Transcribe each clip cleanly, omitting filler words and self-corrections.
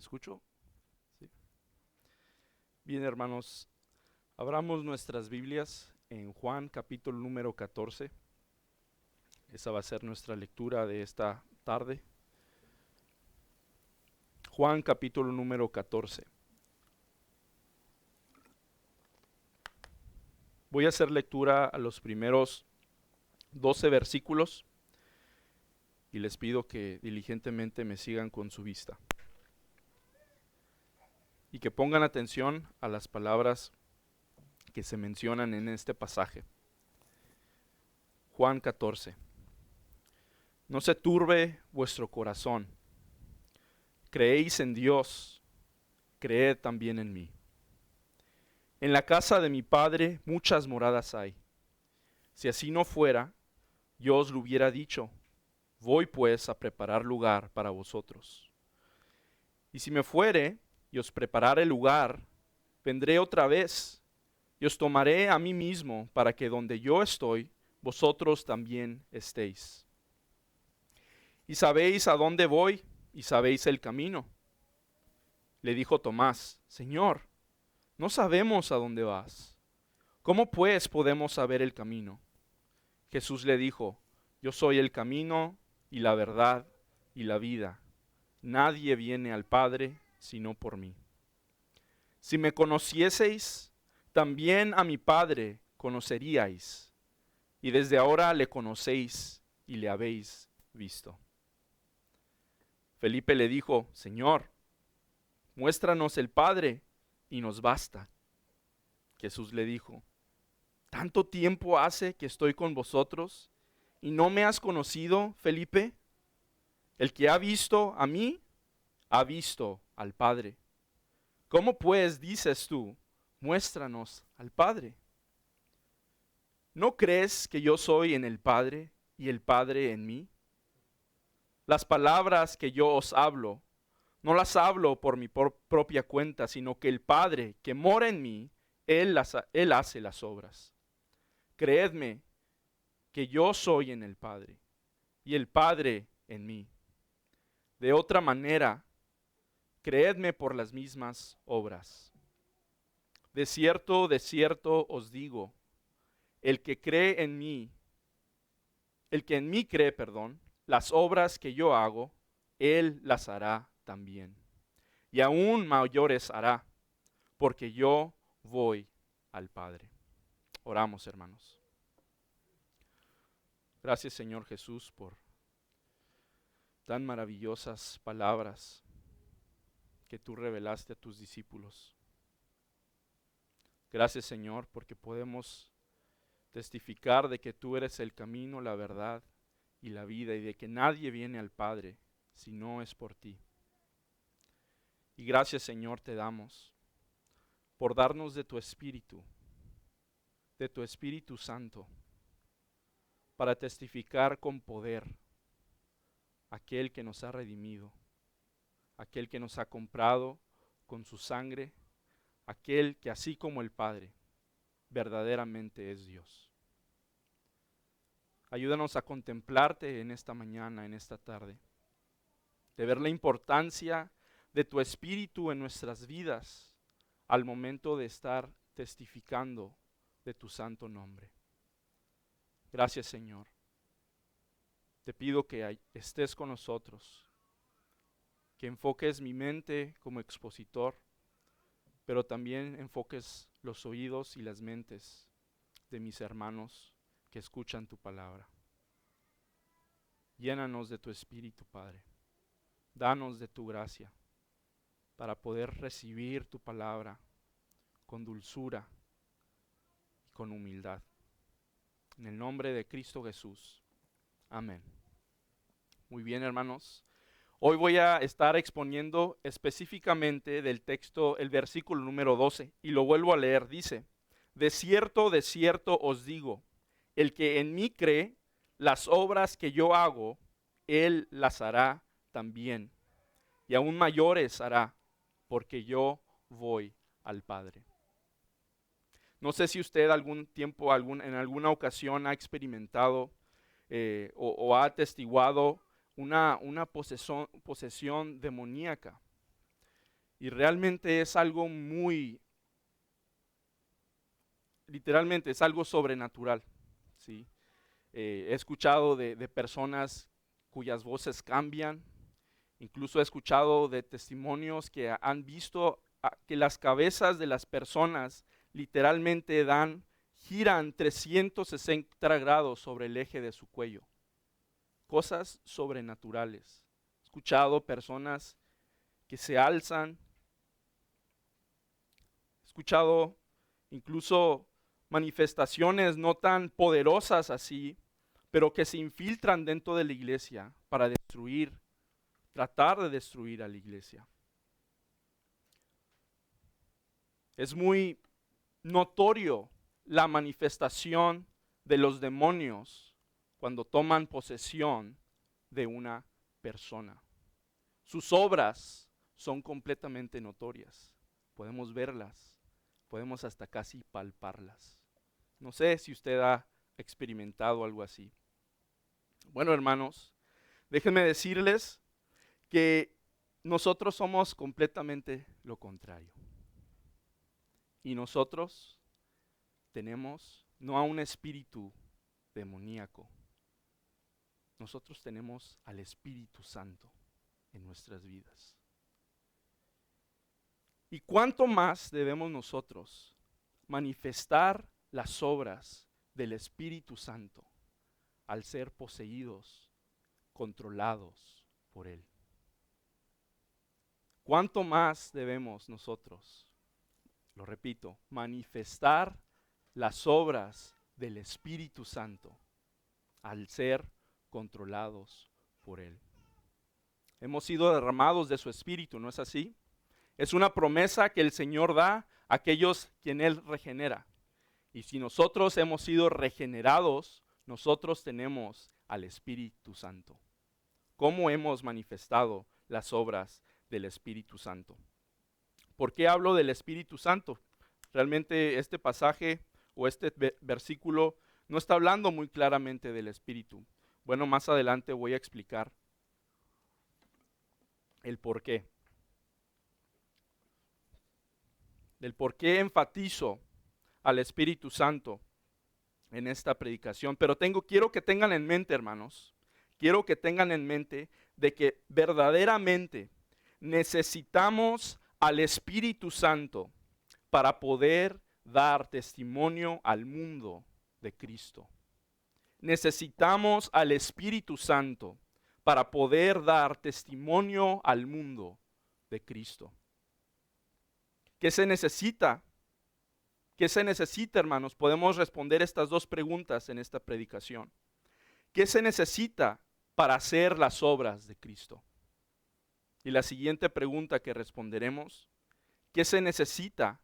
escucho? Sí. Bien, hermanos, abramos nuestras Biblias en Juan capítulo número 14. Esa va a ser nuestra lectura de esta tarde. Juan capítulo número 14. Voy a hacer lectura a los primeros 12 versículos y les pido que diligentemente me sigan con su vista y que pongan atención a las palabras que se mencionan en este pasaje. Juan 14. No se turbe vuestro corazón. Creéis en Dios, creed también en mí. En la casa de mi Padre muchas moradas hay. Si así no fuera, yo os lo hubiera dicho. Voy pues a preparar lugar para vosotros. Y si me fuere y os preparare lugar, vendré otra vez y os tomaré a mí mismo para que donde yo estoy, vosotros también estéis. Y sabéis a dónde voy y sabéis el camino. Le dijo Tomás, Señor, no sabemos a dónde vas. ¿Cómo pues podemos saber el camino? Jesús le dijo, yo soy el camino y la verdad y la vida. Nadie viene al Padre sino por mí. Si me conocieseis, también a mi Padre conoceríais. Y desde ahora le conocéis y le habéis visto. Felipe le dijo, Señor, muéstranos el Padre y nos basta. Jesús le dijo, ¿tanto tiempo hace que estoy con vosotros y no me has conocido, Felipe? El que ha visto a mí, ha visto al Padre. ¿Cómo pues dices tú, muéstranos al Padre? ¿No crees que yo soy en el Padre y el Padre en mí? Las palabras que yo os hablo, no las hablo por mi propia cuenta, sino que el Padre que mora en mí, Él hace las obras. Creedme que yo soy en el Padre y el Padre en mí. De otra manera, creedme por las mismas obras. De cierto os digo, el que cree en mí, el que en mí cree, las obras que yo hago, él las hará también. Y aún mayores hará, porque yo voy al Padre. Oramos, hermanos. Gracias, Señor Jesús, por tan maravillosas palabras que tú revelaste a tus discípulos. Gracias, Señor, porque podemos testificar de que tú eres el camino, la verdad y la vida, y de que nadie viene al Padre si no es por ti. Y gracias, Señor, te damos por darnos de tu Espíritu Santo, para testificar con poder aquel que nos ha redimido, aquel que nos ha comprado con su sangre, aquel que así como el Padre, verdaderamente es Dios. Ayúdanos a contemplarte en esta mañana, en esta tarde, de ver la importancia de tu Espíritu en nuestras vidas al momento de estar testificando de tu santo nombre. Gracias, Señor. Te pido que estés con nosotros, que enfoques mi mente como expositor, pero también enfoques los oídos y las mentes de mis hermanos que escuchan tu palabra. Llénanos de tu Espíritu, Padre. Danos de tu gracia para poder recibir tu palabra con dulzura y con humildad. En el nombre de Cristo Jesús. Amén. Muy bien, hermanos. Hoy voy a estar exponiendo específicamente del texto el versículo número 12 y lo vuelvo a leer. Dice, de cierto os digo, el que en mí cree, las obras que yo hago, él las hará también. Y aún mayores hará, porque yo voy al Padre. No sé si usted algún tiempo, en alguna ocasión ha experimentado o ha atestiguado una posesión demoníaca. Y realmente es algo literalmente es algo sobrenatural, ¿sí? He escuchado de personas cuyas voces cambian, incluso he escuchado de testimonios que han visto que las cabezas de las personas literalmente giran 360 grados sobre el eje de su cuello. Cosas sobrenaturales. He escuchado personas que se alzan. He escuchado incluso manifestaciones no tan poderosas así, pero que se infiltran dentro de la iglesia para tratar de destruir a la iglesia. Es muy notorio la manifestación de los demonios cuando toman posesión de una persona. Sus obras son completamente notorias. Podemos verlas, podemos hasta casi palparlas. No sé si usted ha experimentado algo así. Bueno, hermanos, déjenme decirles que nosotros somos completamente lo contrario. Y nosotros tenemos no a un espíritu demoníaco, nosotros tenemos al Espíritu Santo en nuestras vidas. ¿Y cuánto más debemos nosotros manifestar las obras del Espíritu Santo al ser poseídos, controlados por Él? ¿Cuánto más debemos nosotros, lo repito, manifestar las obras del Espíritu Santo al ser controlados por Él? Hemos sido derramados de su Espíritu, ¿no es así? Es una promesa que el Señor da a aquellos quien Él regenera. Y si nosotros hemos sido regenerados, nosotros tenemos al Espíritu Santo. ¿Cómo hemos manifestado las obras del Espíritu Santo? ¿Por qué hablo del Espíritu Santo? Realmente este pasaje o este versículo no está hablando muy claramente del Espíritu. Bueno, más adelante voy a explicar el por qué. Del por qué enfatizo al Espíritu Santo en esta predicación. Pero quiero que tengan en mente, hermanos, quiero que tengan en mente de que verdaderamente necesitamos al Espíritu Santo para poder dar testimonio al mundo de Cristo. Necesitamos al Espíritu Santo para poder dar testimonio al mundo de Cristo. ¿Qué se necesita? ¿Qué se necesita, hermanos? Podemos responder estas dos preguntas en esta predicación. ¿Qué se necesita para hacer las obras de Cristo? Y la siguiente pregunta que responderemos, ¿qué se necesita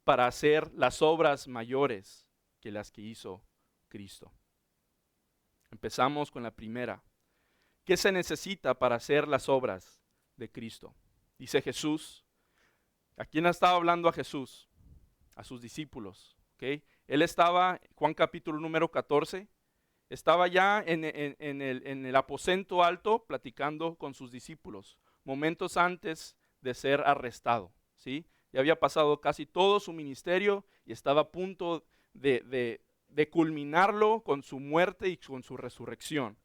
para hacer las obras mayores que las que hizo Cristo? Empezamos con la primera. ¿Qué se necesita para hacer las obras de Cristo? Dice Jesús. ¿A quién estaba hablando a Jesús? A sus discípulos. ¿Okay? Él estaba, Juan capítulo número 14, estaba ya en el aposento alto platicando con sus discípulos, momentos antes de ser arrestado. ¿Sí? Ya había pasado casi todo su ministerio y estaba a punto de culminarlo con su muerte y con su resurrección.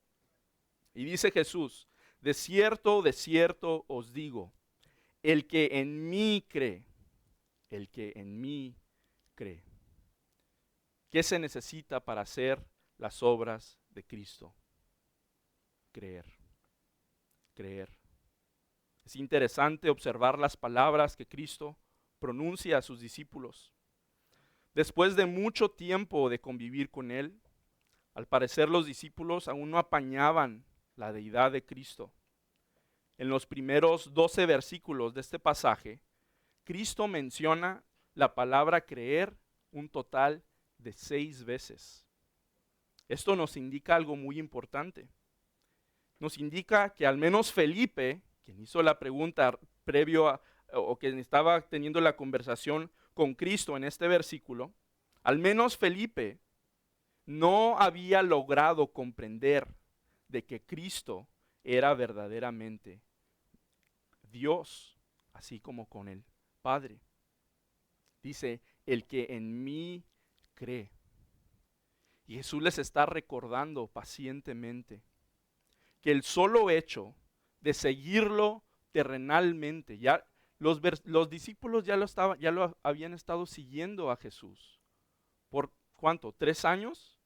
Y dice Jesús, de cierto os digo, el que en mí cree, el que en mí cree. ¿Qué se necesita para hacer las obras de Cristo? Creer. Creer. Es interesante observar las palabras que Cristo pronuncia a sus discípulos. Después de mucho tiempo de convivir con Él, al parecer los discípulos aún no apañaban la deidad de Cristo. En los primeros 12 versículos de este pasaje, Cristo menciona la palabra creer un total de 6 veces. Esto nos indica algo muy importante. Nos indica que al menos Felipe, quien hizo la pregunta previo o quien estaba teniendo la conversación con Cristo en este versículo, al menos Felipe no había logrado comprender de que Cristo era verdaderamente Dios, así como con el Padre. Dice, el que en mí cree. Y Jesús les está recordando pacientemente que el solo hecho de seguirlo terrenalmente, ya los discípulos ya lo habían estado siguiendo a Jesús. ¿Por cuánto? ¿3 años?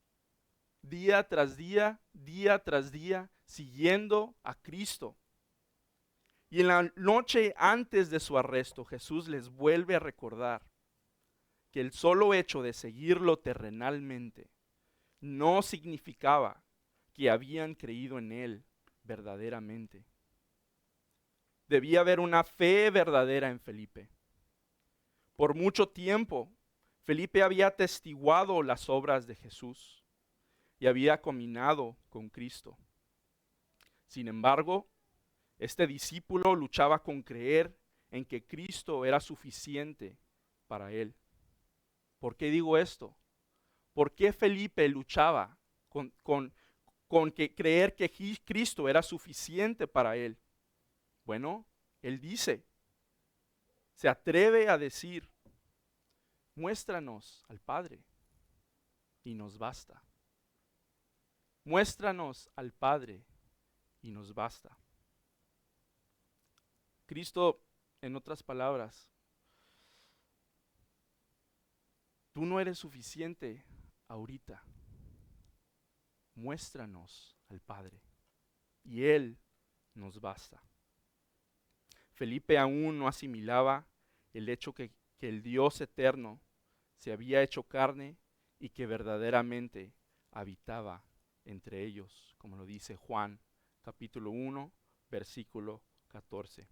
Día tras día, siguiendo a Cristo. Y en la noche antes de su arresto, Jesús les vuelve a recordar que el solo hecho de seguirlo terrenalmente no significaba que habían creído en Él verdaderamente. Debía haber una fe verdadera en Felipe. Por mucho tiempo, Felipe había atestiguado las obras de Jesús y había caminado con Cristo. Sin embargo, este discípulo luchaba con creer en que Cristo era suficiente para él. ¿Por qué digo esto? ¿Por qué Felipe luchaba con creer que Cristo era suficiente para él? Bueno, él se atreve a decir, muéstranos al Padre y nos basta. Muéstranos al Padre y nos basta. Cristo, en otras palabras, tú no eres suficiente ahorita. Muéstranos al Padre y Él nos basta. Felipe aún no asimilaba el hecho que el Dios eterno se había hecho carne y que verdaderamente habitaba entre ellos, como lo dice Juan capítulo 1, versículo 14.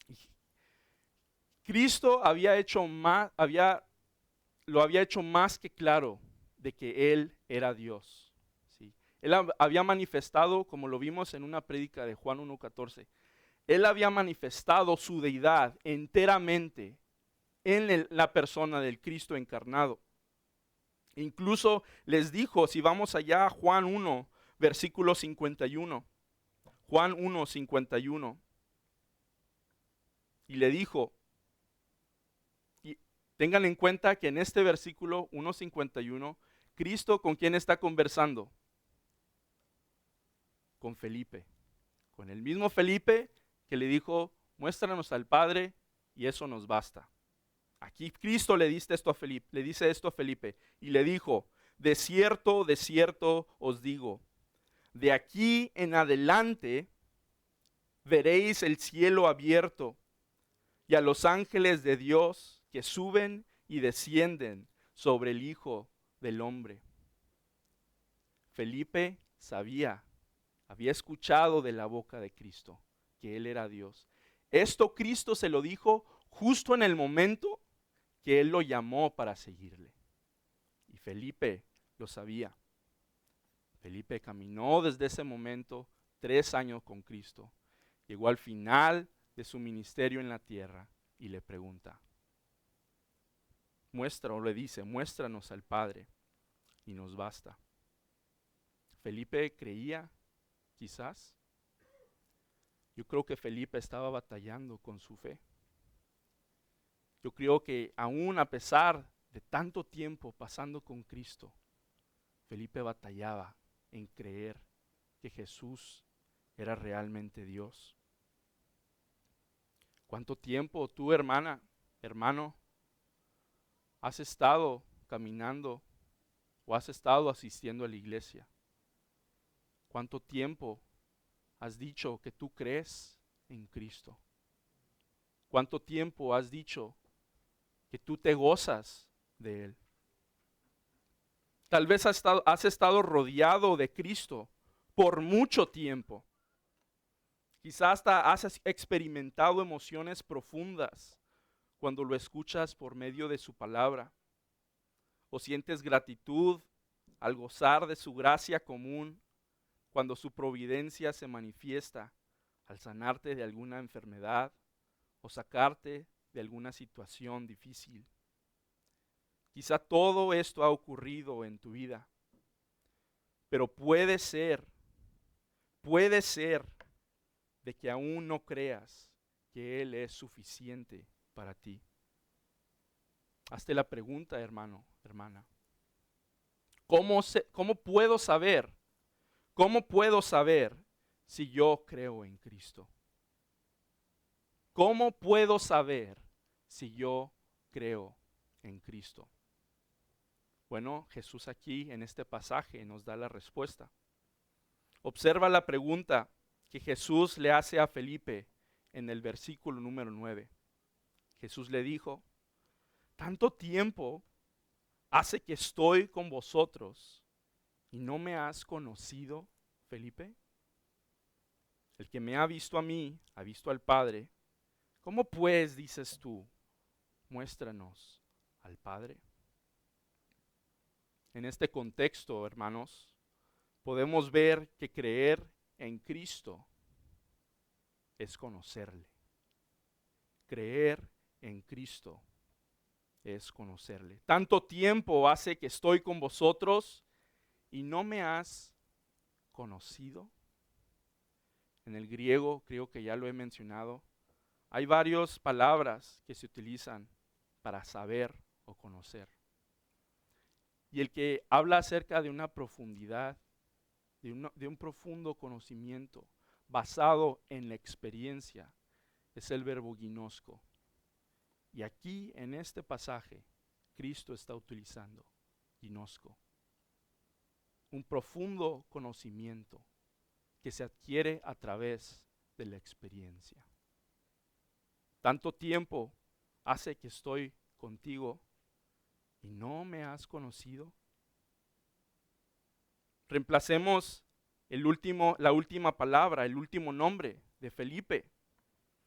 Y Cristo lo había hecho más que claro de que Él era Dios. ¿Sí? Él había manifestado, como lo vimos en una prédica de Juan 1:14, Él había manifestado su deidad enteramente en la persona del Cristo encarnado. Incluso les dijo, si vamos allá a Juan 1, versículo 51, Juan 1, 51, y le dijo, y tengan en cuenta que en este versículo 1:51, Cristo ¿con quién está conversando? Con Felipe, con el mismo Felipe que le dijo, muéstranos al Padre y eso nos basta. Aquí Cristo le dice esto a Felipe y le dijo, de cierto os digo, de aquí en adelante veréis el cielo abierto y a los ángeles de Dios que suben y descienden sobre el Hijo del Hombre. Felipe había escuchado de la boca de Cristo que Él era Dios. Esto Cristo se lo dijo justo en el momento que Él lo llamó para seguirle. Y Felipe lo sabía. Felipe caminó desde ese momento 3 años con Cristo. Llegó al final de su ministerio en la tierra y le pregunta, le dice, muéstranos al Padre y nos basta. Felipe creía, quizás. Yo creo que Felipe estaba batallando con su fe. Yo creo que aún a pesar de tanto tiempo pasando con Cristo, Felipe batallaba en creer que Jesús era realmente Dios. ¿Cuánto tiempo tú, hermano, has estado caminando o has estado asistiendo a la iglesia? ¿Cuánto tiempo has dicho que tú crees en Cristo? ¿Cuánto tiempo has dicho que tú te gozas de Él? Tal vez has estado rodeado de Cristo por mucho tiempo. Quizás hasta has experimentado emociones profundas cuando lo escuchas por medio de su palabra. O sientes gratitud al gozar de su gracia común cuando su providencia se manifiesta al sanarte de alguna enfermedad o sacarte de alguna situación difícil. Quizá todo esto ha ocurrido en tu vida, pero puede ser de que aún no creas que Él es suficiente para ti. Hazte la pregunta, hermano, hermana. ¿Cómo puedo saber? ¿Cómo puedo saber si yo creo en Cristo? ¿Cómo puedo saber si yo creo en Cristo? Bueno, Jesús aquí en este pasaje nos da la respuesta. Observa la pregunta que Jesús le hace a Felipe en el versículo número 9. Jesús le dijo, ¿tanto tiempo hace que estoy con vosotros y no me has conocido, Felipe? El que me ha visto a mí, ha visto al Padre. ¿Cómo pues dices tú, muéstranos al Padre? En este contexto, hermanos, podemos ver que creer en Cristo es conocerle. Creer en Cristo es conocerle. Tanto tiempo hace que estoy con vosotros y no me has conocido. En el griego, creo que ya lo he mencionado, hay varias palabras que se utilizan para saber o conocer. Y el que habla acerca de una profundidad, de un profundo conocimiento basado en la experiencia, es el verbo ginosco. Y aquí en este pasaje, Cristo está utilizando ginosco. Un profundo conocimiento que se adquiere a través de la experiencia. Tanto tiempo hace que estoy contigo y no me has conocido. Reemplacemos la última palabra, el último nombre de Felipe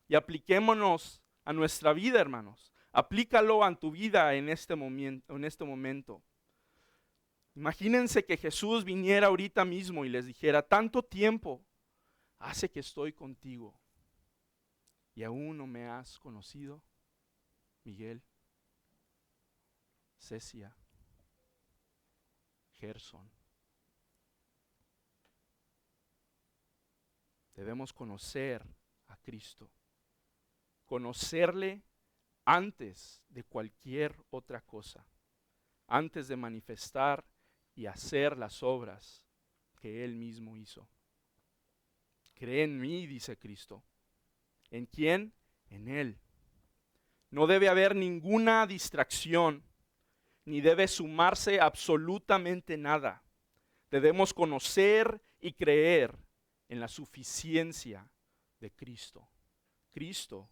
y apliquémonos a nuestra vida, hermanos. Aplícalo a tu vida en este momento. Imagínense que Jesús viniera ahorita mismo y les dijera, tanto tiempo hace que estoy contigo y aún no me has conocido, Miguel, Cecia, Gerson. Debemos conocer a Cristo, conocerle antes de cualquier otra cosa, antes de manifestar y hacer las obras que Él mismo hizo. Cree en mí, dice Cristo. ¿En quién? En Él. No debe haber ninguna distracción, ni debe sumarse absolutamente nada. Debemos conocer y creer en la suficiencia de Cristo. Cristo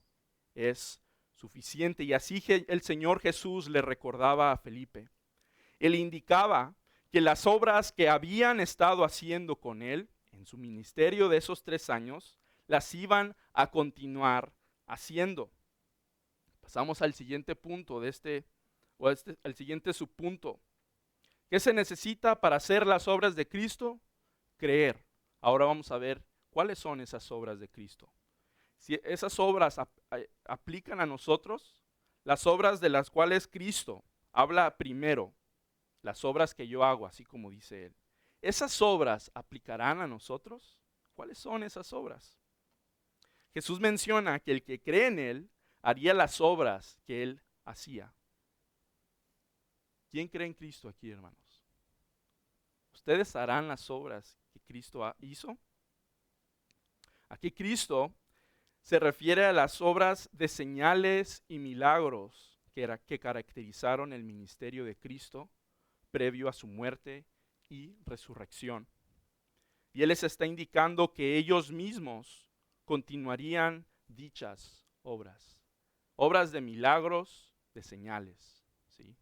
es suficiente y así el Señor Jesús le recordaba a Felipe. Él indicaba que las obras que habían estado haciendo con él en su ministerio de esos 3 años, las iban a continuar haciendo. Pasamos al siguiente punto al siguiente subpunto. ¿Qué se necesita para hacer las obras de Cristo? Creer. Ahora vamos a ver cuáles son esas obras de Cristo. Si esas obras aplican a nosotros, las obras de las cuales Cristo habla primero, las obras que yo hago, así como dice Él, ¿esas obras aplicarán a nosotros? ¿Cuáles son esas obras? Jesús menciona que el que cree en Él haría las obras que Él hacía. ¿Quién cree en Cristo aquí, hermanos? ¿Ustedes harán las obras que Cristo hizo? Aquí Cristo se refiere a las obras de señales y milagros que caracterizaron el ministerio de Cristo previo a su muerte y resurrección. Y Él les está indicando que ellos mismos continuarían dichas obras. Obras de milagros, de señales. ¿Sí?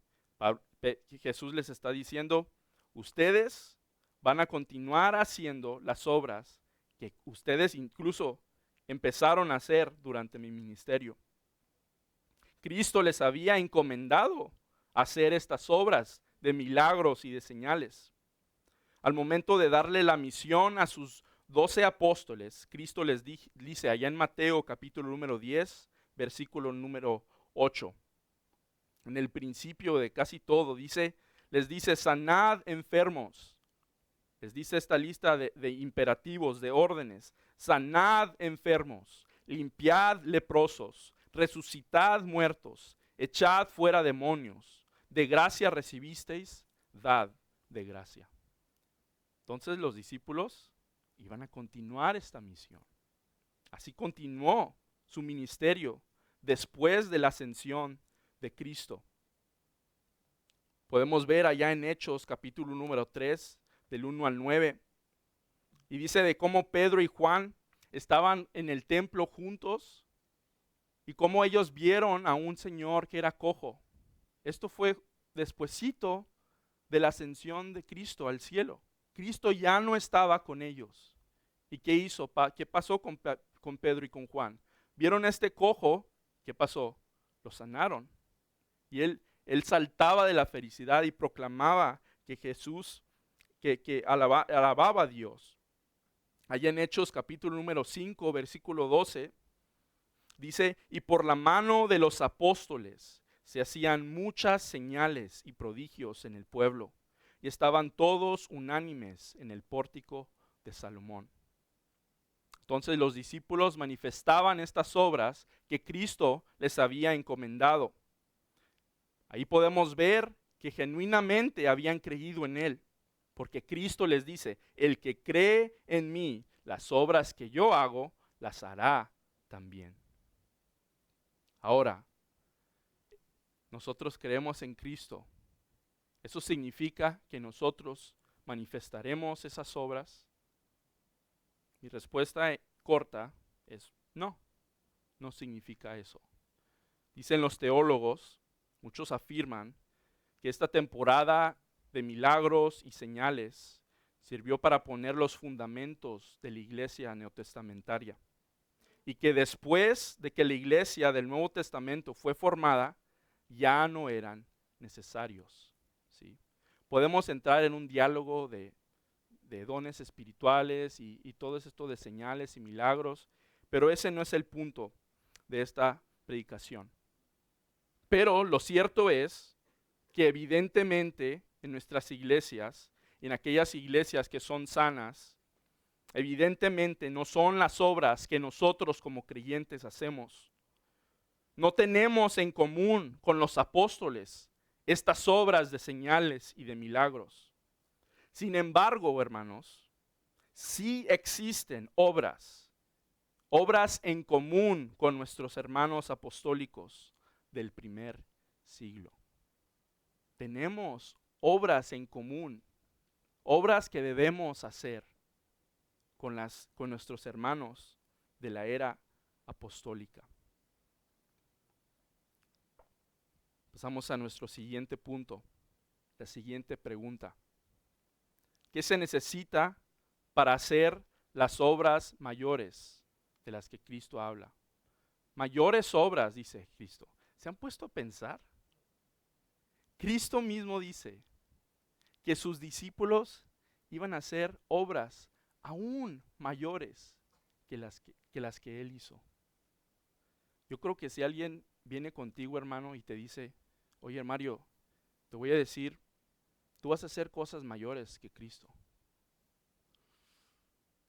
Jesús les está diciendo, ustedes van a continuar haciendo las obras que ustedes incluso empezaron a hacer durante mi ministerio. Cristo les había encomendado hacer estas obras de milagros y de señales. Al momento de darle la misión a sus 12 apóstoles, Cristo les dice allá en Mateo capítulo número 10, versículo número 8. En el principio de casi todo les dice, sanad enfermos. Les dice esta lista de imperativos, de órdenes. Sanad enfermos, limpiad leprosos, resucitad muertos, echad fuera demonios. De gracia recibisteis, dad de gracia. Entonces los discípulos iban a continuar esta misión. Así continuó su ministerio después de la ascensión de Cristo. Podemos ver allá en Hechos capítulo número 3, del 1 al 9. Y dice de cómo Pedro y Juan estaban en el templo juntos y cómo ellos vieron a un señor que era cojo. Esto fue despuesito de la ascensión de Cristo al cielo. Cristo ya no estaba con ellos. ¿Y qué hizo? ¿Qué pasó con Pedro y con Juan? Vieron a este cojo, ¿qué pasó? Lo sanaron. Y él saltaba de la felicidad y proclamaba que Jesús, que alababa a Dios. Allá en Hechos capítulo número 5, versículo 12, dice, y por la mano de los apóstoles se hacían muchas señales y prodigios en el pueblo, y estaban todos unánimes en el pórtico de Salomón. Entonces los discípulos manifestaban estas obras que Cristo les había encomendado. Ahí podemos ver que genuinamente habían creído en Él, porque Cristo les dice, el que cree en mí, las obras que yo hago, las hará también. Ahora, nosotros creemos en Cristo. ¿Eso significa que nosotros manifestaremos esas obras? Mi respuesta corta es no, no significa eso. Dicen los teólogos, muchos afirman, que esta temporada de milagros y señales sirvió para poner los fundamentos de la iglesia neotestamentaria. Y que después de que la iglesia del Nuevo Testamento fue formada, ya no eran necesarios. ¿Sí? Podemos entrar en un diálogo de dones espirituales y todo esto de señales y milagros, pero ese no es el punto de esta predicación. Pero lo cierto es que evidentemente en nuestras iglesias, en aquellas iglesias que son sanas, evidentemente no son las obras que nosotros como creyentes hacemos. No tenemos en común con los apóstoles estas obras de señales y de milagros. Sin embargo, hermanos, sí existen obras en común con nuestros hermanos apostólicos del primer siglo. Tenemos obras en común, obras que debemos hacer con nuestros hermanos de la era apostólica. Pasamos a nuestro siguiente punto, la siguiente pregunta. ¿Qué se necesita para hacer las obras mayores de las que Cristo habla? Mayores obras, dice Cristo. ¿Se han puesto a pensar? Cristo mismo dice que sus discípulos iban a hacer obras aún mayores que las que Él hizo. Yo creo que si alguien viene contigo, hermano, y te dice, oye, Mario, te voy a decir, tú vas a hacer cosas mayores que Cristo.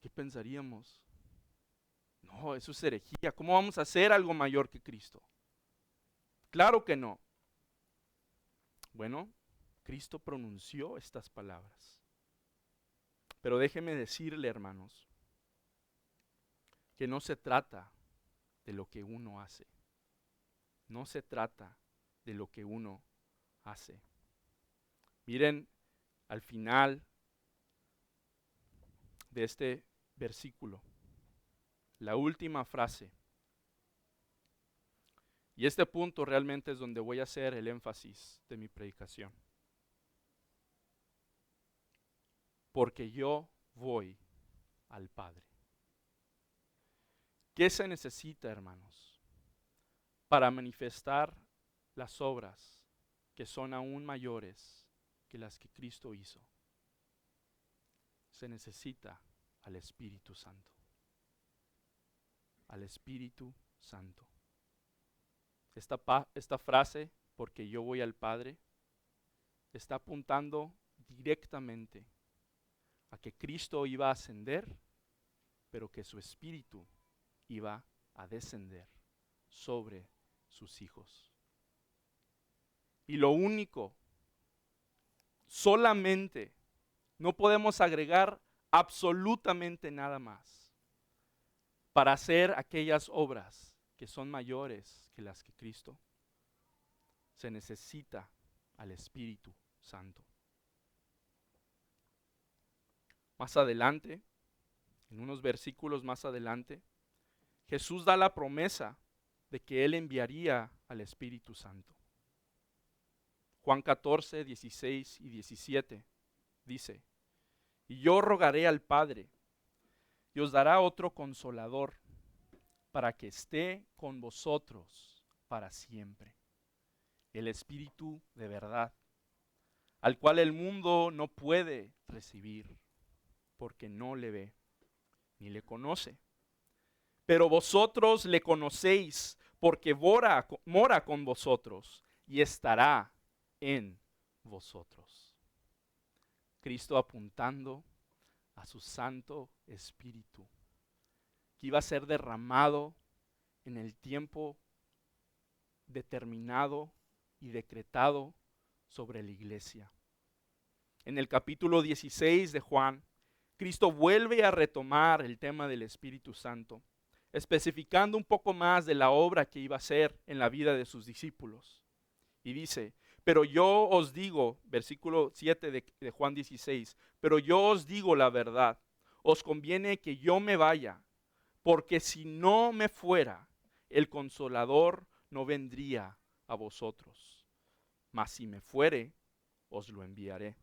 ¿Qué pensaríamos? No, eso es herejía. ¿Cómo vamos a hacer algo mayor que Cristo? Claro que no. Bueno, Cristo pronunció estas palabras. Pero déjeme decirle, hermanos, que no se trata de lo que uno hace. No se trata de lo que uno hace. Miren, al final de este versículo, la última frase. Y este punto realmente es donde voy a hacer el énfasis de mi predicación. Porque yo voy al Padre. ¿Qué se necesita, hermanos, para manifestar las obras que son aún mayores que las que Cristo hizo? Se necesita al Espíritu Santo. Al Espíritu Santo. Esta frase, porque yo voy al Padre, está apuntando directamente a que Cristo iba a ascender, pero que su Espíritu iba a descender sobre sus hijos. Y lo único, solamente, no podemos agregar absolutamente nada más para hacer aquellas obras que son mayores que las que Cristo. Se necesita al Espíritu Santo. Más adelante, en unos versículos más adelante, Jesús da la promesa de que Él enviaría al Espíritu Santo. Juan 14, 16 y 17 dice: y yo rogaré al Padre, y os dará otro consolador, para que esté con vosotros para siempre, el Espíritu de verdad, al cual el mundo no puede recibir, porque no le ve, ni le conoce. Pero vosotros le conocéis, porque mora con vosotros, y estará en vosotros. Cristo apuntando a su Santo Espíritu, que iba a ser derramado en el tiempo determinado y decretado sobre la iglesia. En el capítulo 16 de Juan, Cristo vuelve a retomar el tema del Espíritu Santo, especificando un poco más de la obra que iba a hacer en la vida de sus discípulos. Y dice: pero yo os digo, versículo 7 de Juan 16, pero yo os digo la verdad, os conviene que yo me vaya, porque si no me fuera, el Consolador no vendría a vosotros, mas si me fuere, os lo enviaré.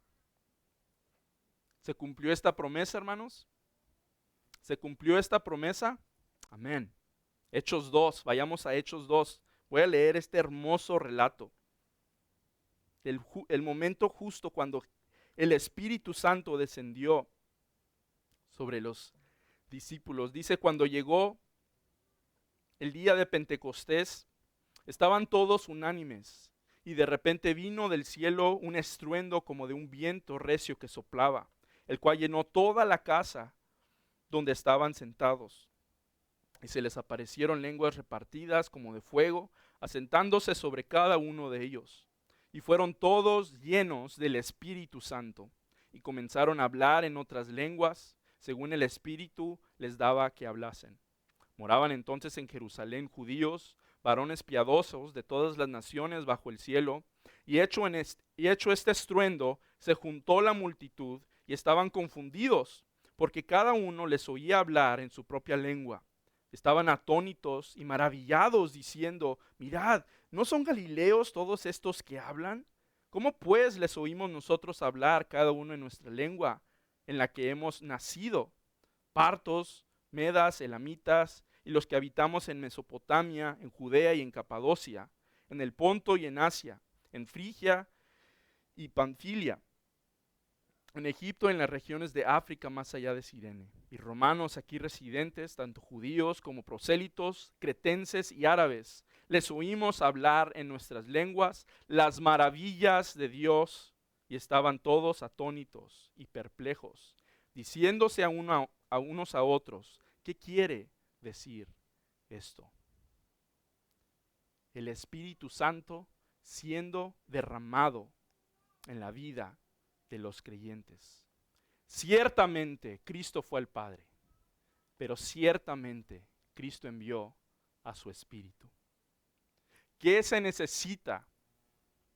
¿Se cumplió esta promesa, hermanos? ¿Se cumplió esta promesa? Amén. Hechos 2, vayamos a Hechos 2. Voy a leer este hermoso relato. El momento justo cuando el Espíritu Santo descendió sobre los discípulos. Dice: cuando llegó el día de Pentecostés, estaban todos unánimes, y de repente vino del cielo un estruendo como de un viento recio que soplaba, el cual llenó toda la casa donde estaban sentados. Y se les aparecieron lenguas repartidas como de fuego, asentándose sobre cada uno de ellos. Y fueron todos llenos del Espíritu Santo, y comenzaron a hablar en otras lenguas, según el Espíritu les daba que hablasen. Moraban entonces en Jerusalén judíos, varones piadosos de todas las naciones bajo el cielo, y hecho este estruendo, se juntó la multitud, y estaban confundidos, porque cada uno les oía hablar en su propia lengua. Estaban atónitos y maravillados, diciendo: mirad, ¿no son galileos todos estos que hablan? ¿Cómo pues les oímos nosotros hablar cada uno en nuestra lengua, en la que hemos nacido? Partos, medas, elamitas, y los que habitamos en Mesopotamia, en Judea y en Capadocia, en el Ponto y en Asia, en Frigia y Panfilia, en Egipto, en las regiones de África más allá de Cirene, y romanos aquí residentes, tanto judíos como prosélitos, cretenses y árabes, les oímos hablar en nuestras lenguas las maravillas de Dios, y estaban todos atónitos y perplejos, diciéndose unos a otros: ¿qué quiere decir esto? El Espíritu Santo siendo derramado en la vida de los creyentes. Ciertamente Cristo fue el Padre, pero ciertamente Cristo envió a su Espíritu. ¿Qué se necesita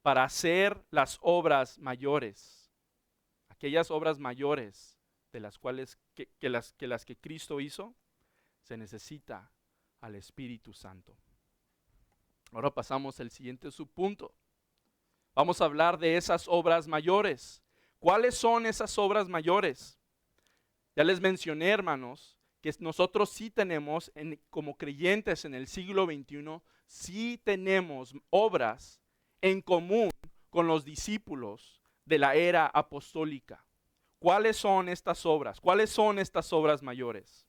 para hacer las obras mayores? Aquellas obras mayores de las cuales las que Cristo hizo, se necesita al Espíritu Santo. Ahora pasamos al siguiente subpunto. Vamos a hablar de esas obras mayores. ¿Cuáles son esas obras mayores? Ya les mencioné, hermanos, que nosotros sí tenemos, como creyentes en el siglo XXI, sí tenemos obras en común con los discípulos de la era apostólica. ¿Cuáles son estas obras? ¿Cuáles son estas obras mayores?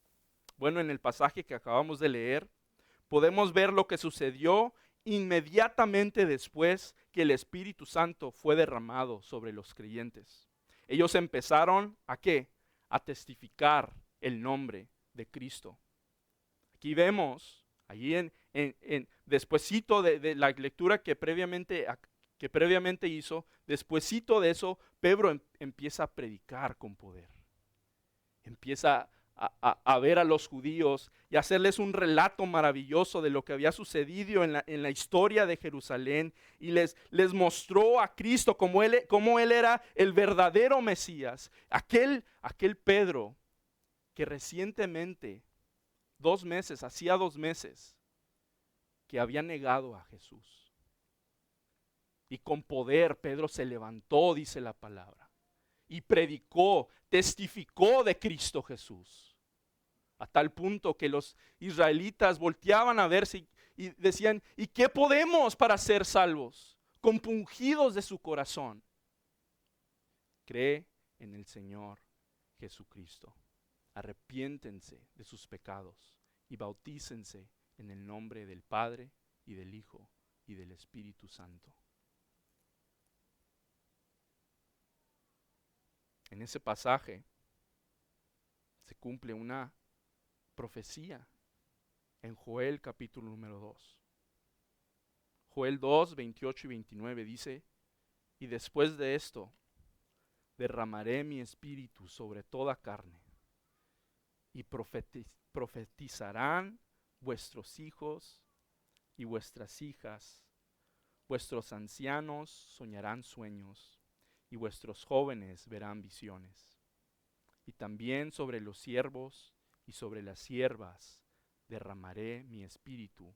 Bueno, en el pasaje que acabamos de leer, podemos ver lo que sucedió inmediatamente después que el Espíritu Santo fue derramado sobre los creyentes. Ellos empezaron ¿a qué? A testificar el nombre de Cristo. Aquí vemos Allí despuesito de la lectura que previamente hizo, despuesito de eso, Pedro empieza a predicar con poder. Empieza a ver a los judíos y hacerles un relato maravilloso de lo que había sucedido en la historia de Jerusalén, y les mostró a Cristo como él era el verdadero Mesías. Aquel Pedro que recientemente, hacía 2 meses, que había negado a Jesús. Y con poder Pedro se levantó, dice la palabra, y predicó, testificó de Cristo Jesús. A tal punto que los israelitas volteaban a verse y decían, ¿y qué podemos para ser salvos? Compungidos de su corazón. Cree en el Señor Jesucristo. Arrepiéntense de sus pecados y bautícense en el nombre del Padre y del Hijo y del Espíritu Santo. En ese pasaje se cumple una profecía en Joel capítulo número 2. Joel 2, 28 y 29 dice, y después de esto derramaré mi espíritu sobre toda carne, y profetizarán vuestros hijos y vuestras hijas, vuestros ancianos soñarán sueños, y vuestros jóvenes verán visiones. Y también sobre los siervos y sobre las siervas derramaré mi espíritu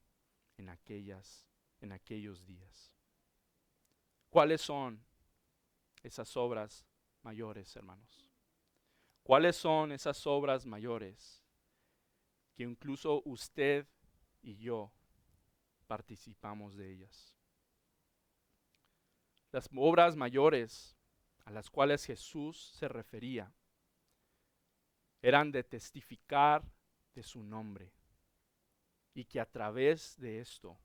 en aquellos días. ¿Cuáles son esas obras mayores, hermanos? ¿Cuáles son esas obras mayores que incluso usted y yo participamos de ellas? Las obras mayores a las cuales Jesús se refería eran de testificar de su nombre, y que a través de esto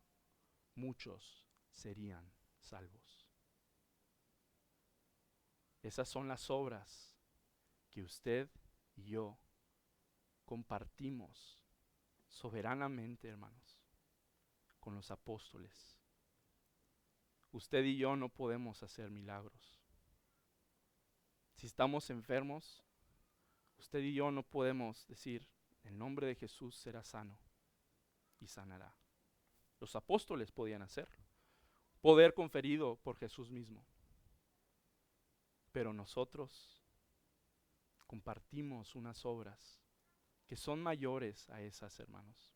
muchos serían salvos. Esas son las obras que usted y yo compartimos soberanamente, hermanos, con los apóstoles. Usted y yo no podemos hacer milagros. Si estamos enfermos, usted y yo no podemos decir, en nombre de Jesús será sano y sanará. Los apóstoles podían hacerlo, poder conferido por Jesús mismo. Pero nosotros compartimos unas obras que son mayores a esas, hermanos.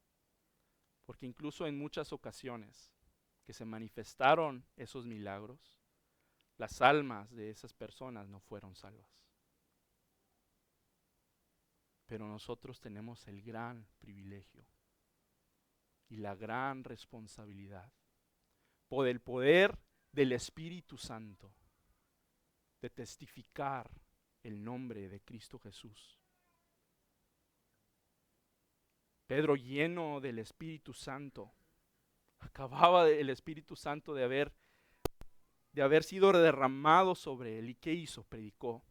Porque incluso en muchas ocasiones que se manifestaron esos milagros, las almas de esas personas no fueron salvas. Pero nosotros tenemos el gran privilegio y la gran responsabilidad, por el poder del Espíritu Santo, de testificar el nombre de Cristo Jesús. Pedro, lleno del Espíritu Santo, acababa el Espíritu Santo de haber sido derramado sobre él. ¿Y qué hizo? Predicó.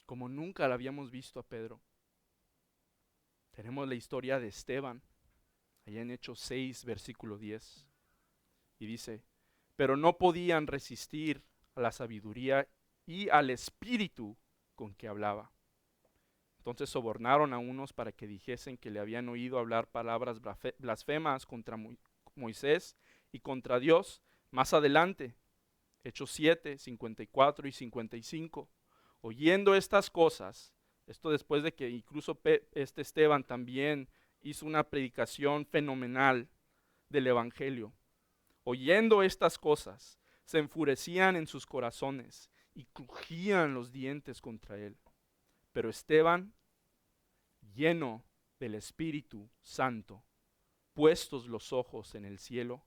Como nunca lo habíamos visto a Pedro. Tenemos la historia de Esteban, allá en Hechos 6, versículo 10. Y dice, pero no podían resistir a la sabiduría y al espíritu con que hablaba. Entonces sobornaron a unos para que dijesen que le habían oído hablar palabras blasfemas contra Moisés y contra Dios. Más adelante, Hechos 7, 54 y 55. Oyendo estas cosas, esto después de que incluso Esteban también hizo una predicación fenomenal del Evangelio. Oyendo estas cosas, se enfurecían en sus corazones y crujían los dientes contra él. Pero Esteban, lleno del Espíritu Santo, puestos los ojos en el cielo,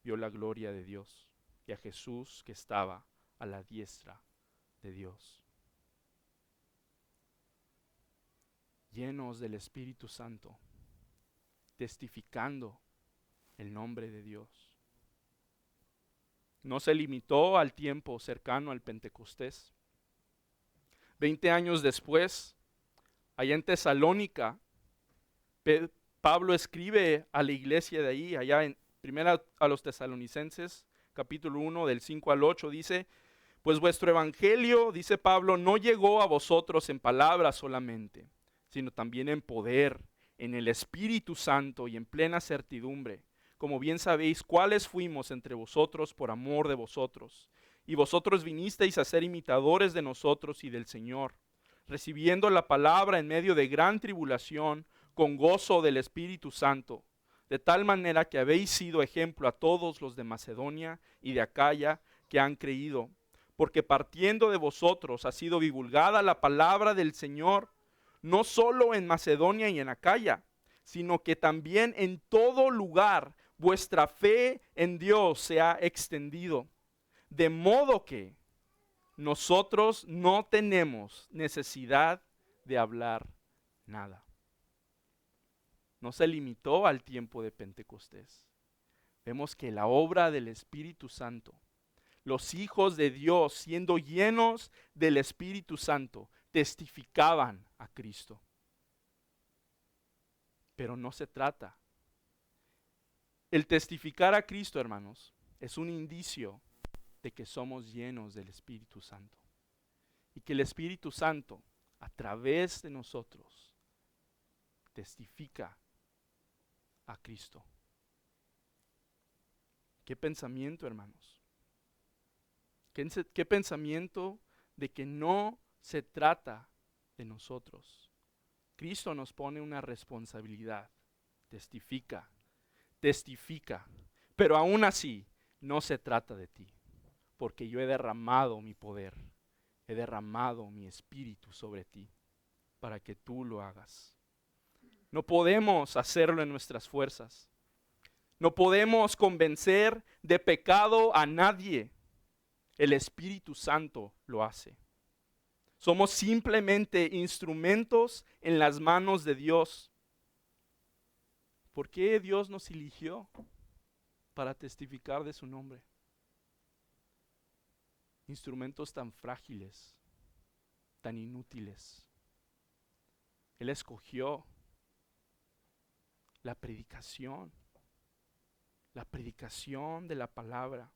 vio la gloria de Dios y a Jesús que estaba a la diestra de Dios. Llenos del Espíritu Santo, testificando el nombre de Dios. No se limitó al tiempo cercano al Pentecostés. 20 años después, allá en Tesalónica, Pablo escribe a la iglesia de ahí, allá en primera a los Tesalonicenses, capítulo 1, del 5 al 8, dice: pues vuestro evangelio, dice Pablo, no llegó a vosotros en palabras solamente, sino también en poder, en el Espíritu Santo y en plena certidumbre, como bien sabéis cuáles fuimos entre vosotros por amor de vosotros. Y vosotros vinisteis a ser imitadores de nosotros y del Señor, recibiendo la palabra en medio de gran tribulación, con gozo del Espíritu Santo, de tal manera que habéis sido ejemplo a todos los de Macedonia y de Acaya que han creído. Porque partiendo de vosotros ha sido divulgada la palabra del Señor, no solo en Macedonia y en Acaya, sino que también en todo lugar vuestra fe en Dios se ha extendido. De modo que nosotros no tenemos necesidad de hablar nada. No se limitó al tiempo de Pentecostés. Vemos que la obra del Espíritu Santo, los hijos de Dios, siendo llenos del Espíritu Santo, testificaban a Cristo. Pero no se trata. El testificar a Cristo, hermanos, es un indicio de que somos llenos del Espíritu Santo. Y que el Espíritu Santo, a través de nosotros, testifica a Cristo. ¿Qué pensamiento, hermanos? ¿Qué pensamiento de que no se trata de nosotros? Cristo nos pone una responsabilidad. Testifica, testifica. Pero aún así, no se trata de ti. Porque yo he derramado mi poder, he derramado mi espíritu sobre ti, para que tú lo hagas. No podemos hacerlo en nuestras fuerzas. No podemos convencer de pecado a nadie. El Espíritu Santo lo hace. Somos simplemente instrumentos en las manos de Dios. ¿Por qué Dios nos eligió? Para testificar de su nombre. Instrumentos tan frágiles, tan inútiles. Él escogió la predicación de la palabra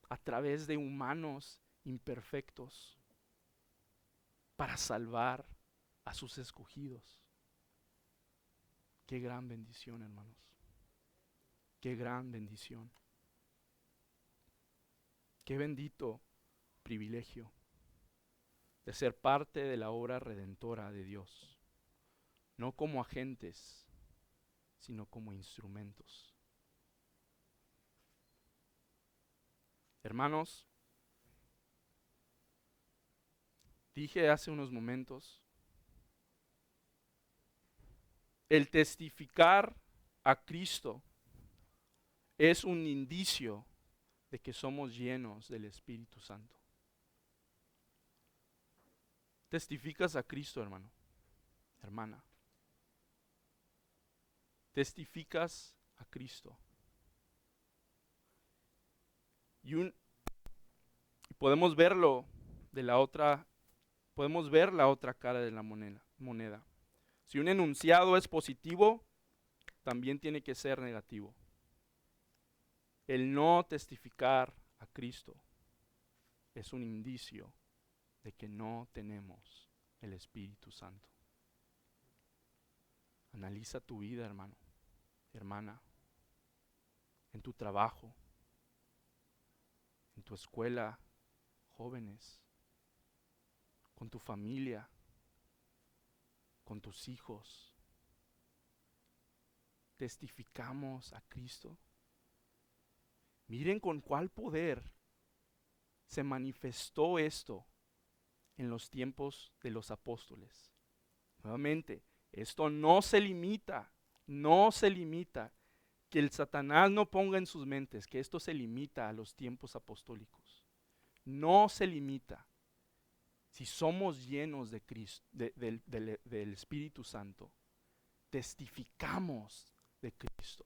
a través de humanos imperfectos para salvar a sus escogidos. Qué gran bendición, hermanos. Qué gran bendición. Qué bendito privilegio de ser parte de la obra redentora de Dios. No como agentes, sino como instrumentos. Hermanos, dije hace unos momentos, el testificar a Cristo es un indicio de que somos llenos del Espíritu Santo. Testificas a Cristo, hermano, hermana. Testificas a Cristo. Y podemos verlo de la otra, podemos ver la otra cara de la moneda. Si un enunciado es positivo, también tiene que ser negativo. El no testificar a Cristo es un indicio de que no tenemos el Espíritu Santo. Analiza tu vida, hermano, hermana, en tu trabajo, en tu escuela, jóvenes, con tu familia, con tus hijos. ¿Testificamos a Cristo? Miren con cuál poder se manifestó esto en los tiempos de los apóstoles. Nuevamente, esto no se limita, que el Satanás no ponga en sus mentes que esto se limita a los tiempos apostólicos. No se limita. Si somos llenos de Cristo, del Espíritu Santo, testificamos de Cristo.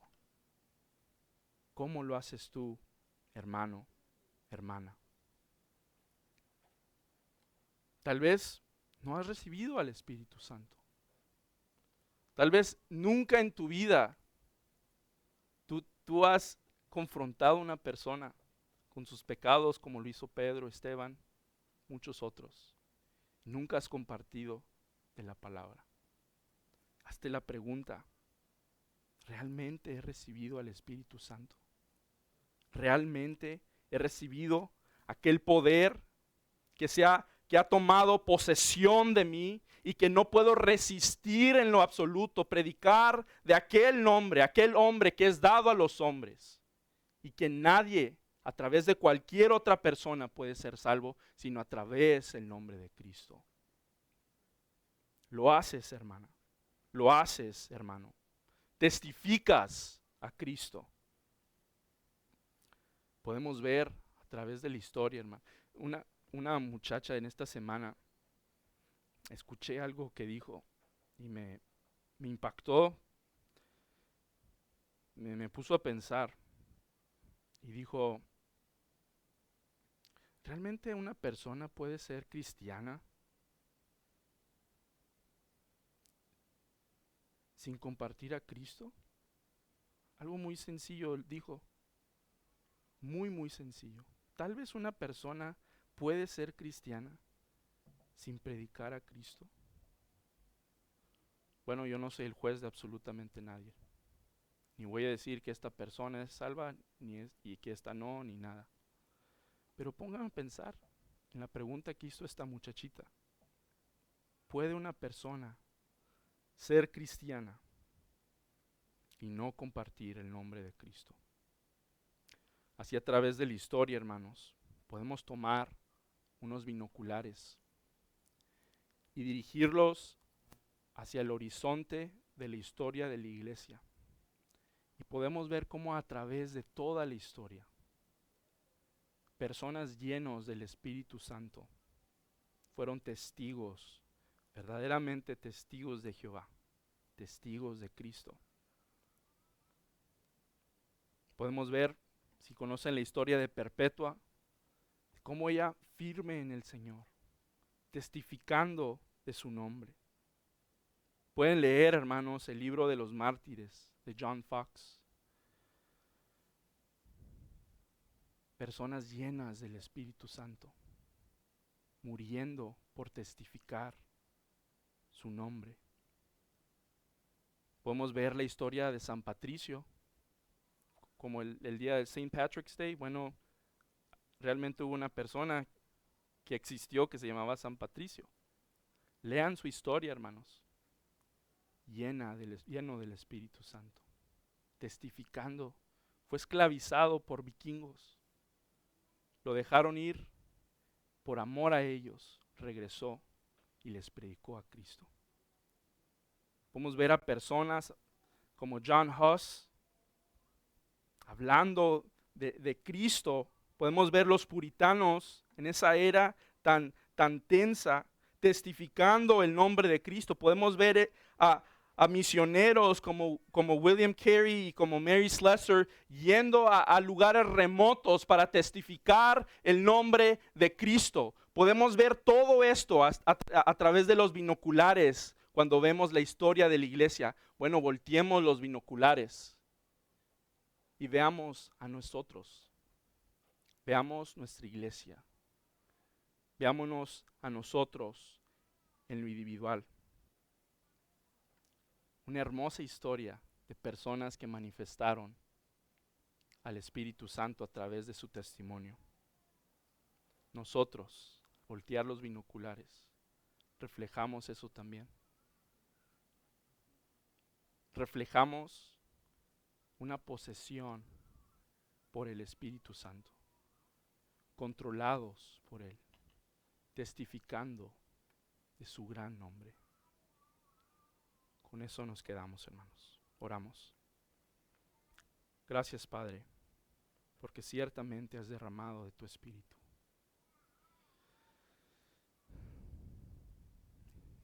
¿Cómo lo haces tú, hermano, hermana? Tal vez no has recibido al Espíritu Santo. Tal vez nunca en tu vida tú has confrontado a una persona con sus pecados como lo hizo Pedro, Esteban, muchos otros. Nunca has compartido de la palabra. Hazte la pregunta, ¿realmente he recibido al Espíritu Santo? ¿Realmente he recibido aquel poder que ha tomado posesión de mí y que no puedo resistir en lo absoluto, predicar de aquel hombre que es dado a los hombres y que nadie a través de cualquier otra persona puede ser salvo, sino a través del nombre de Cristo? Lo haces, hermana. Lo haces, hermano. Testificas a Cristo. Podemos ver a través de la historia, hermano. Una muchacha en esta semana, escuché algo que dijo y me impactó, me puso a pensar y dijo, ¿realmente una persona puede ser cristiana sin compartir a Cristo? Algo muy sencillo dijo, muy sencillo. Tal vez una persona puede ser cristiana sin predicar a Cristo. Bueno, yo no soy el juez de absolutamente nadie. Ni voy a decir que esta persona es salva y que esta no, ni nada. Pero pónganme a pensar en la pregunta que hizo esta muchachita. ¿Puede una persona ser cristiana y no compartir el nombre de Cristo? Así, a través de la historia, hermanos, podemos tomar unos binoculares y dirigirlos hacia el horizonte de la historia de la iglesia. Y podemos ver cómo a través de toda la historia, personas llenos del Espíritu Santo fueron testigos, verdaderamente testigos de Jehová, testigos de Cristo. Podemos ver, si conocen la historia de Perpetua, cómo ella firme en el Señor, testificando de su nombre. Pueden leer, hermanos, el libro de los mártires de John Fox. Personas llenas del Espíritu Santo, muriendo por testificar su nombre. Podemos ver la historia de San Patricio, como el día de St. Patrick's Day. Bueno, realmente hubo una persona que existió que se llamaba San Patricio. Lean su historia, hermanos, lleno del Espíritu Santo, testificando. Fue esclavizado por vikingos, lo dejaron ir, por amor a ellos, regresó y les predicó a Cristo. Podemos ver a personas como John Huss, hablando de Cristo. Podemos ver los puritanos en esa era tan tensa, testificando el nombre de Cristo. Podemos ver a misioneros como William Carey y como Mary Slessor yendo a lugares remotos para testificar el nombre de Cristo. Podemos ver todo esto a través de los binoculares cuando vemos la historia de la iglesia. Bueno, volteemos los binoculares y veamos a nosotros. Veamos nuestra iglesia. Veámonos a nosotros en lo individual. Una hermosa historia de personas que manifestaron al Espíritu Santo a través de su testimonio. Nosotros, voltear los binoculares, reflejamos eso también. Reflejamos una posesión por el Espíritu Santo, controlados por Él, testificando de su gran nombre. Con eso nos quedamos, hermanos. Oramos. Gracias, Padre, porque ciertamente has derramado de tu Espíritu.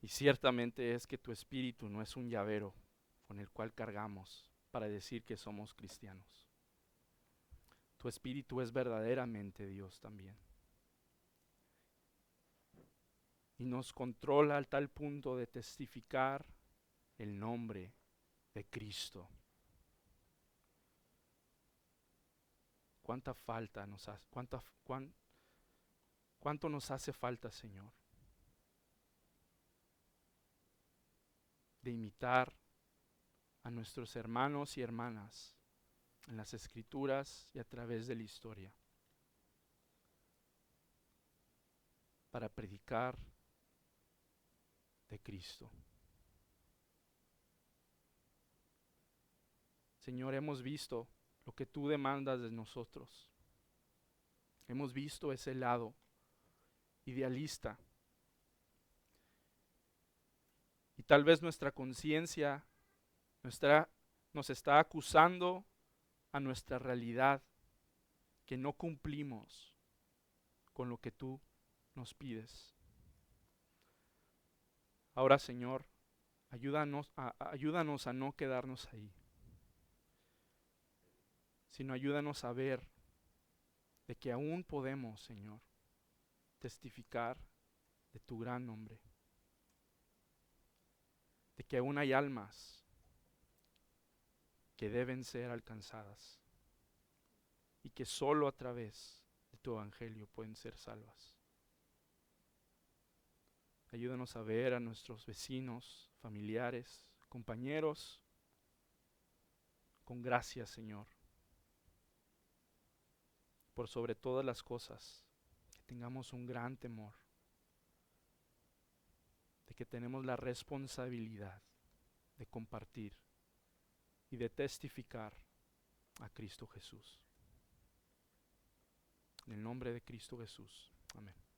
Y ciertamente es que tu Espíritu no es un llavero con el cual cargamos para decir que somos cristianos. Tu Espíritu es verdaderamente Dios también. Y nos controla al tal punto de testificar el nombre de Cristo. ¿Cuánta falta nos hace, cuánto nos hace falta, Señor, de imitar a nuestros hermanos y hermanas en las Escrituras y a través de la historia, para predicar de Cristo? Señor, hemos visto lo que tú demandas de nosotros. Hemos visto ese lado idealista. Y tal vez nuestra conciencia nos está acusando a nuestra realidad, que no cumplimos con lo que tú nos pides. Ahora, Señor, ayúdanos a no quedarnos ahí, sino ayúdanos a ver de que aún podemos, Señor, testificar de tu gran nombre, de que aún hay almas que deben ser alcanzadas y que solo a través de tu evangelio pueden ser salvas. Ayúdanos a ver a nuestros vecinos, familiares, compañeros con gracia, Señor. Por sobre todas las cosas, que tengamos un gran temor de que tenemos la responsabilidad de compartir y de testificar a Cristo Jesús. En el nombre de Cristo Jesús. Amén.